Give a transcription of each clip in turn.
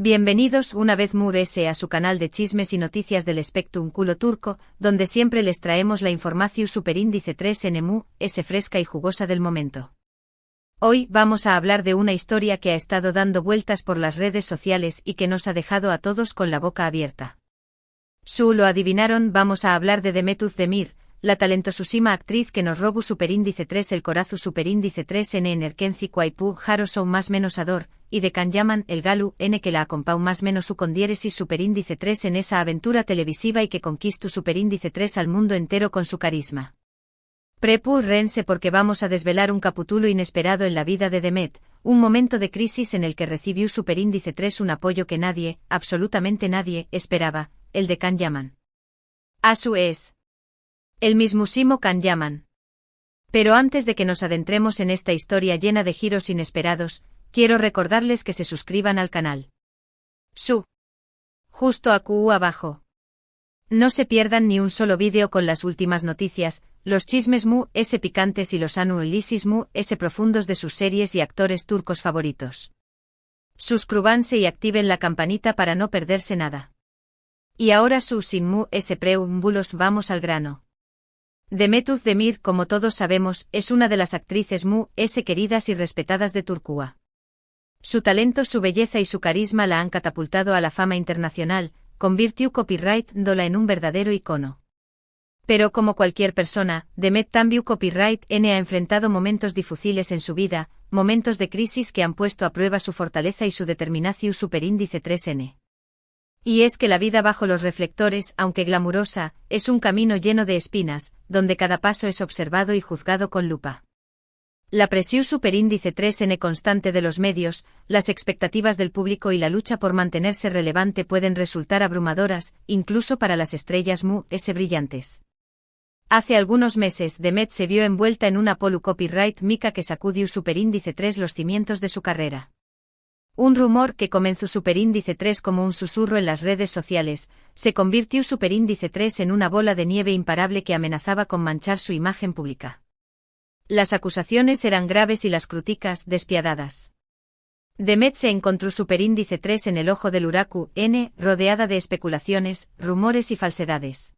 Bienvenidos una vez más a su canal de chismes y noticias del espectrum culo turco, donde siempre les traemos la información superíndice 3N es fresca y jugosa del momento. Hoy vamos a hablar de una historia que ha estado dando vueltas por las redes sociales y que nos ha dejado a todos con la boca abierta. Lo adivinaron, vamos a hablar de Demet Özdemir, la talentosísima actriz que nos robó superíndice 3 el corazu superíndice 3N en Erkenci Kwaipu Jaro Show más menos ador, y de Kanyaman el Galu N que la acompau más menos su con diéresis superíndice 3 en esa aventura televisiva y que conquistó superíndice 3 al mundo entero con su carisma. Prepúrense porque vamos a desvelar un capítulo inesperado en la vida de Demet, un momento de crisis en el que recibió superíndice 3 un apoyo que nadie, absolutamente nadie, esperaba, el de Kanyaman. Asu es el mismísimo Kanyaman. Pero antes de que nos adentremos en esta historia llena de giros inesperados, quiero recordarles que se suscriban al canal. Justo abajo. No se pierdan ni un solo vídeo con las últimas noticias, los chismes picantes y los análisis profundos de sus series y actores turcos favoritos. Suscríbanse y activen la campanita para no perderse nada. Y ahora sin preámbulos vamos al grano. Demet Özdemir, como todos sabemos, es una de las actrices queridas y respetadas de Turquía. Su talento, su belleza y su carisma la han catapultado a la fama internacional, convirtió copyright-dola en un verdadero icono. Pero como cualquier persona, Demet también ha enfrentado momentos difíciles en su vida, momentos de crisis que han puesto a prueba su fortaleza y su determinación superíndice 3N. Y es que la vida bajo los reflectores, aunque glamurosa, es un camino lleno de espinas, donde cada paso es observado y juzgado con lupa. La presión superíndice 3N constante de los medios, las expectativas del público y la lucha por mantenerse relevante pueden resultar abrumadoras, incluso para las estrellas brillantes. Hace algunos meses Demet se vio envuelta en una copyright mica que sacudió superíndice 3 los cimientos de su carrera. Un rumor que comenzó superíndice 3 como un susurro en las redes sociales, se convirtió superíndice 3 en una bola de nieve imparable que amenazaba con manchar su imagen pública. Las acusaciones eran graves y las críticas despiadadas. Demet se encontró superíndice 3 en el ojo del huracán, rodeada de especulaciones, rumores y falsedades.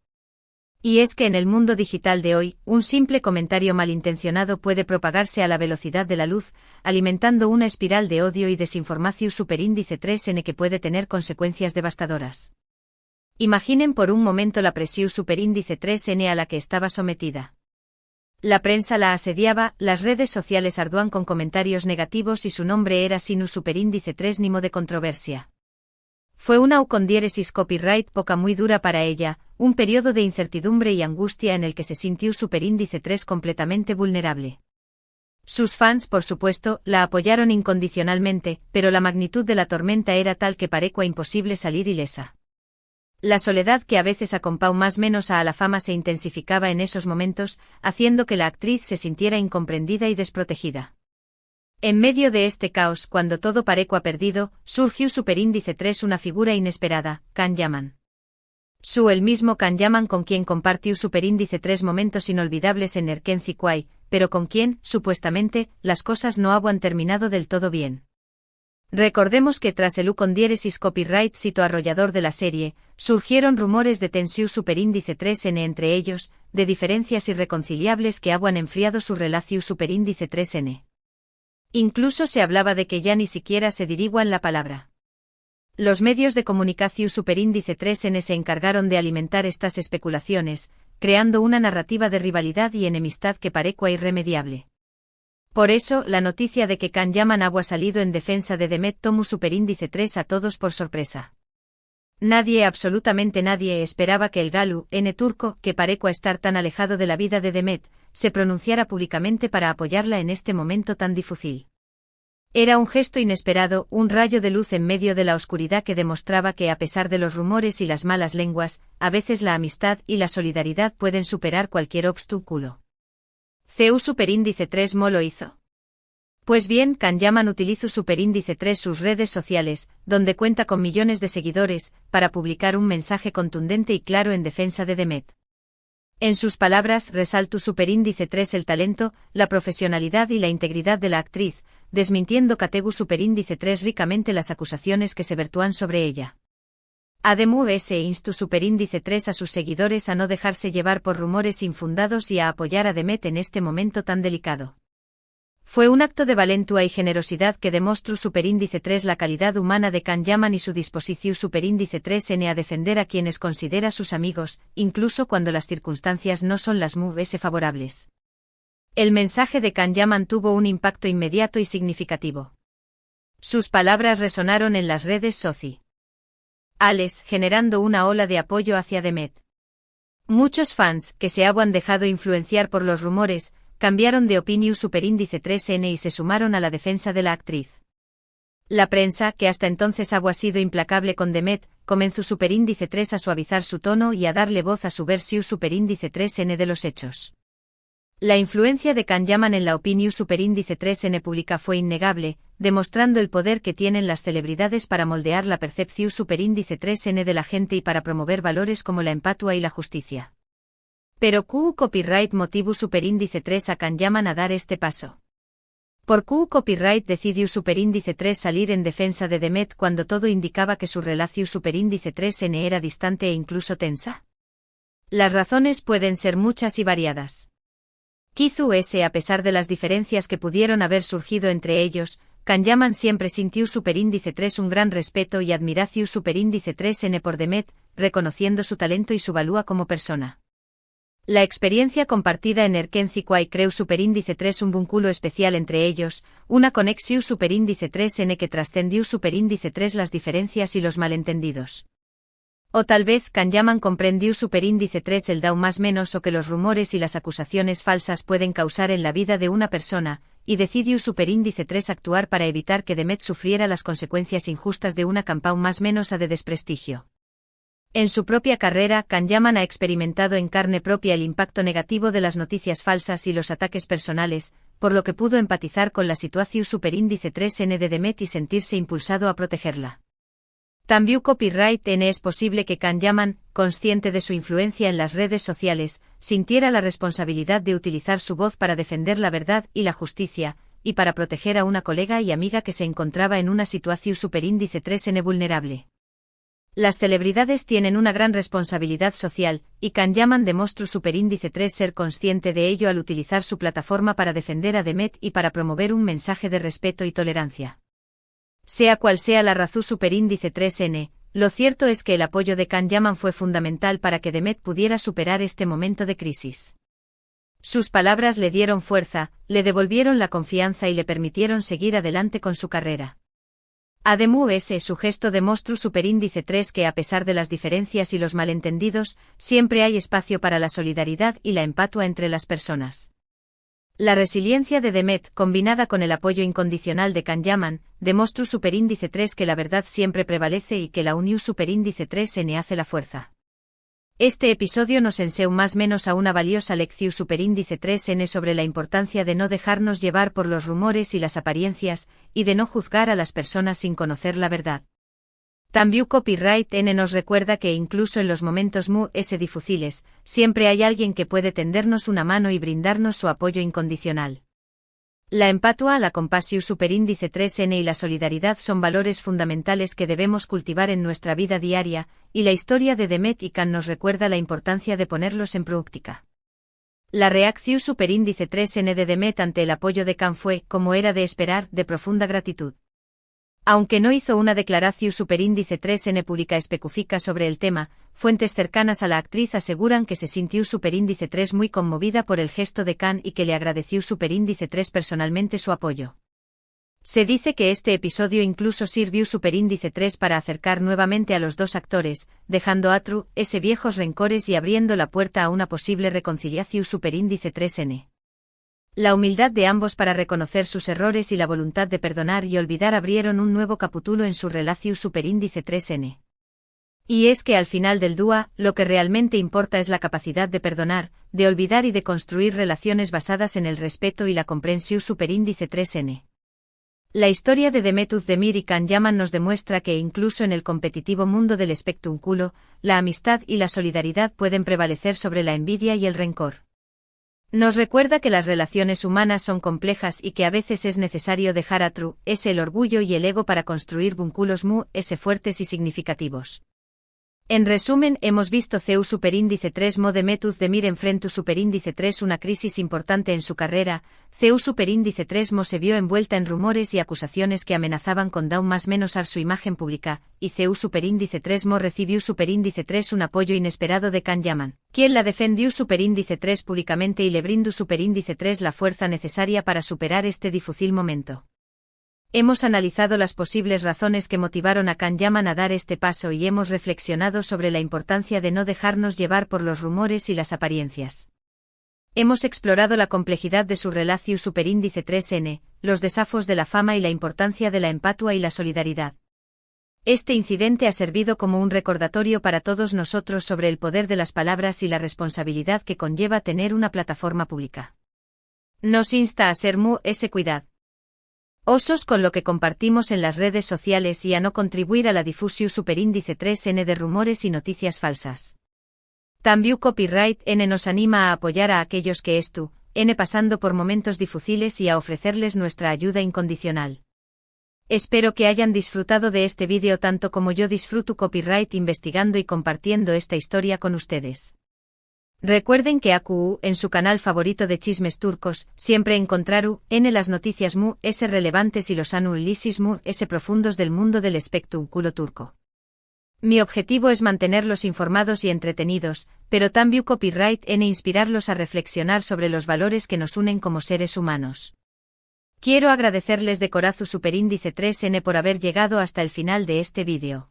Y es que en el mundo digital de hoy, un simple comentario malintencionado puede propagarse a la velocidad de la luz, alimentando una espiral de odio y desinformación superíndice 3N que puede tener consecuencias devastadoras. Imaginen por un momento la presión superíndice 3N a la que estaba sometida. La prensa la asediaba, las redes sociales arduan con comentarios negativos y su nombre era sin un superíndice 3 nimo de controversia. Fue una con diéresis copyright poca muy dura para ella, un periodo de incertidumbre y angustia en el que se sintió superíndice 3 completamente vulnerable. Sus fans, por supuesto, la apoyaron incondicionalmente, pero la magnitud de la tormenta era tal que parecía imposible salir ilesa. La soledad que a veces acompau más menos a la fama se intensificaba en esos momentos, haciendo que la actriz se sintiera incomprendida y desprotegida. En medio de este caos, cuando todo parecía perdido, surgió superíndice 3 una figura inesperada, Kanyaman. El mismo Kanyaman con quien compartió superíndice 3 momentos inolvidables en Erkenci Kwai, pero con quien, supuestamente, las cosas no habían terminado del todo bien. Recordemos que tras el con diéresis copyright sito arrollador de la serie, surgieron rumores de tensión superíndice 3N entre ellos, de diferencias irreconciliables que habían enfriado su relación superíndice 3N. Incluso se hablaba de que ya ni siquiera se dirigían la palabra. Los medios de comunicación superíndice 3N se encargaron de alimentar estas especulaciones, creando una narrativa de rivalidad y enemistad que parecía irremediable. Por eso, la noticia de que Kanyaman había salido en defensa de Demet tomó superíndice 3 a todos por sorpresa. Nadie, absolutamente nadie, esperaba que el Galu turco, que parecía estar tan alejado de la vida de Demet, se pronunciara públicamente para apoyarla en este momento tan difícil. Era un gesto inesperado, un rayo de luz en medio de la oscuridad que demostraba que a pesar de los rumores y las malas lenguas, a veces la amistad y la solidaridad pueden superar cualquier obstáculo. Superíndice 3 lo hizo. Pues bien, Kanyaman utilizó superíndice 3 sus redes sociales, donde cuenta con millones de seguidores, para publicar un mensaje contundente y claro en defensa de Demet. En sus palabras resaltó superíndice 3 el talento, la profesionalidad y la integridad de la actriz, desmintiendo Kategu superíndice 3 ricamente las acusaciones que se vertúan sobre ella. Ademu S. instó superíndice 3 a sus seguidores a no dejarse llevar por rumores infundados y a apoyar a Demet en este momento tan delicado. Fue un acto de valentua y generosidad que demostró superíndice 3 la calidad humana de Can Yaman y su disposición superíndice 3N a defender a quienes considera sus amigos, incluso cuando las circunstancias no son las más favorables. El mensaje de Can Yaman tuvo un impacto inmediato y significativo. Sus palabras resonaron en las redes sociales, generando una ola de apoyo hacia Demet. Muchos fans, que se habían dejado influenciar por los rumores, cambiaron de opinión superíndice 3N y se sumaron a la defensa de la actriz. La prensa, que hasta entonces había sido implacable con Demet, comenzó superíndice 3 a suavizar su tono y a darle voz a su versión superíndice 3N de los hechos. La influencia de Can Yaman en la opinión superíndice 3N pública fue innegable, demostrando el poder que tienen las celebridades para moldear la percepción superíndice 3N de la gente y para promover valores como la empatia y la justicia. Pero ¿Q copyright motivo superíndice 3 a Can Yaman a dar este paso? ¿Por Q copyright decidió superíndice 3 salir en defensa de Demet cuando todo indicaba que su relación superíndice 3N era distante e incluso tensa? Las razones pueden ser muchas y variadas. Quizás a pesar de las diferencias que pudieron haber surgido entre ellos, Can Yaman siempre sintió superíndice 3 un gran respeto y admiración superíndice 3N por Demet, reconociendo su talento y su valía como persona. La experiencia compartida en Erkenzikwai creó superíndice 3 un vínculo especial entre ellos, una conexión superíndice 3N que trascendió superíndice 3 las diferencias y los malentendidos. O tal vez Can Yaman comprendió superíndice 3 el dao más menos o que los rumores y las acusaciones falsas pueden causar en la vida de una persona, y decidió superíndice 3 actuar para evitar que Demet sufriera las consecuencias injustas de una campaña más menos a de desprestigio. En su propia carrera, Can Yaman ha experimentado en carne propia el impacto negativo de las noticias falsas y los ataques personales, por lo que pudo empatizar con la situación superíndice 3N de Demet y sentirse impulsado a protegerla. También copyright N es posible que Can Yaman, consciente de su influencia en las redes sociales, sintiera la responsabilidad de utilizar su voz para defender la verdad y la justicia, y para proteger a una colega y amiga que se encontraba en una situación superíndice 3N vulnerable. Las celebridades tienen una gran responsabilidad social, y Can Yaman demostró superíndice 3 ser consciente de ello al utilizar su plataforma para defender a Demet y para promover un mensaje de respeto y tolerancia. Sea cual sea la razón superíndice 3N, lo cierto es que el apoyo de Can Yaman fue fundamental para que Demet pudiera superar este momento de crisis. Sus palabras le dieron fuerza, le devolvieron la confianza y le permitieron seguir adelante con su carrera. Además, su gesto demostró superíndice 3 que a pesar de las diferencias y los malentendidos, siempre hay espacio para la solidaridad y la empatia entre las personas. La resiliencia de Demet, combinada con el apoyo incondicional de Can Yaman, demostró superíndice 3 que la verdad siempre prevalece y que la unión superíndice 3N hace la fuerza. Este episodio nos enseñó más menos a una valiosa lección superíndice 3N sobre la importancia de no dejarnos llevar por los rumores y las apariencias, y de no juzgar a las personas sin conocer la verdad. También copyright N nos recuerda que incluso en los momentos difíciles, siempre hay alguien que puede tendernos una mano y brindarnos su apoyo incondicional. La empatia, la compasión superíndice 3N y la solidaridad son valores fundamentales que debemos cultivar en nuestra vida diaria, y la historia de Demet y Can nos recuerda la importancia de ponerlos en práctica. La reacción superíndice 3N de Demet ante el apoyo de Can fue, como era de esperar, de profunda gratitud. Aunque no hizo una declaración superíndice 3N pública específica sobre el tema, fuentes cercanas a la actriz aseguran que se sintió superíndice 3 muy conmovida por el gesto de Can y que le agradeció superíndice 3 personalmente su apoyo. Se dice que este episodio incluso sirvió superíndice 3 para acercar nuevamente a los dos actores, dejando atrás viejos rencores y abriendo la puerta a una posible reconciliación superíndice 3N. La humildad de ambos para reconocer sus errores y la voluntad de perdonar y olvidar abrieron un nuevo capítulo en su relación superíndice 3N. Y es que al final del día, lo que realmente importa es la capacidad de perdonar, de olvidar y de construir relaciones basadas en el respeto y la comprensión superíndice 3N. La historia de Demet Özdemir y Can Yaman nos demuestra que incluso en el competitivo mundo del espectáculo, la amistad y la solidaridad pueden prevalecer sobre la envidia y el rencor. Nos recuerda que las relaciones humanas son complejas y que a veces es necesario dejar atrás el orgullo y el ego para construir vínculos fuertes y significativos. En resumen, hemos visto CEU superíndice 3 de Method de Mir enfrentó superíndice 3 una crisis importante en su carrera. CEU superíndice 3 se vio envuelta en rumores y acusaciones que amenazaban con down más menos su imagen pública, y CEU superíndice 3 recibió superíndice 3 un apoyo inesperado de Can Yaman, quien la defendió superíndice 3 públicamente y le brindó superíndice 3 la fuerza necesaria para superar este difícil momento. Hemos analizado las posibles razones que motivaron a Can Yaman a dar este paso y hemos reflexionado sobre la importancia de no dejarnos llevar por los rumores y las apariencias. Hemos explorado la complejidad de su relación superíndice 3N, los desafíos de la fama y la importancia de la empatía y la solidaridad. Este incidente ha servido como un recordatorio para todos nosotros sobre el poder de las palabras y la responsabilidad que conlleva tener una plataforma pública. Nos insta a ser cuidad. Osos con lo que compartimos en las redes sociales y a no contribuir a la difusión superíndice 3N de rumores y noticias falsas. También Copyright N nos anima a apoyar a aquellos que pasando por momentos difíciles y a ofrecerles nuestra ayuda incondicional. Espero que hayan disfrutado de este vídeo tanto como yo disfruto Copyright investigando y compartiendo esta historia con ustedes. Recuerden que AQU, en su canal favorito de chismes turcos, siempre encontraru las noticias relevantes y los análisis profundos del mundo del espectáculo turco. Mi objetivo es mantenerlos informados y entretenidos, pero también Copyright inspirarlos a reflexionar sobre los valores que nos unen como seres humanos. Quiero agradecerles de corazón superíndice 3N por haber llegado hasta el final de este vídeo.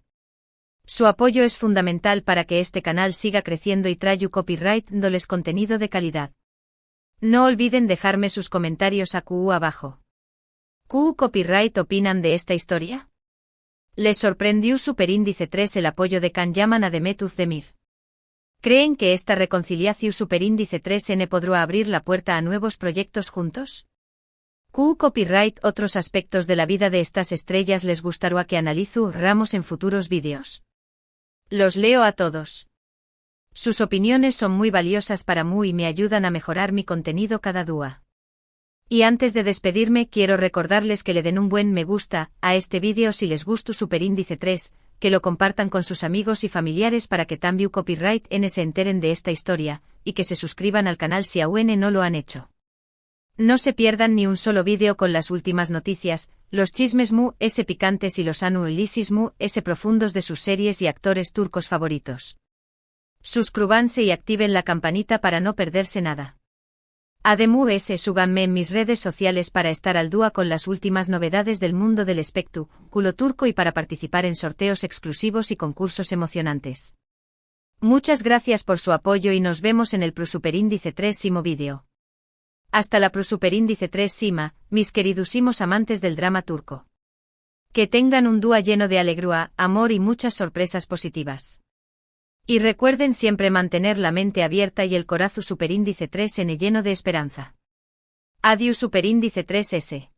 Su apoyo es fundamental para que este canal siga creciendo y traiga Copyright dándoles contenido de calidad. No olviden dejarme sus comentarios abajo. ¿Qué Copyright opinan de esta historia? ¿Les sorprendió superíndice 3 el apoyo de Can Yaman a The Method de Mir? ¿Creen que esta reconciliación superíndice 3N podrá abrir la puerta a nuevos proyectos juntos? ¿Qué Copyright otros aspectos de la vida de estas estrellas les gustaría que analizáramos en futuros vídeos? Los leo a todos. Sus opiniones son muy valiosas para mí y me ayudan a mejorar mi contenido cada día. Y antes de despedirme quiero recordarles que le den un buen me gusta a este vídeo si les gustó superíndice 3, que lo compartan con sus amigos y familiares para que también Copyright N se enteren de esta historia, y que se suscriban al canal si aún no lo han hecho. No se pierdan ni un solo vídeo con las últimas noticias, los chismes picantes y los análisis profundos de sus series y actores turcos favoritos. Suscríbanse y activen la campanita para no perderse nada. Además, súganme en mis redes sociales para estar al día con las últimas novedades del mundo del espectáculo turco y para participar en sorteos exclusivos y concursos emocionantes. Muchas gracias por su apoyo y nos vemos en el superíndice 3º vídeo. Hasta la superíndice 3 mis queridísimos amantes del drama turco. Que tengan un día lleno de alegría, amor y muchas sorpresas positivas. Y recuerden siempre mantener la mente abierta y el corazón superíndice 3N lleno de esperanza. Adiós superíndice 3S.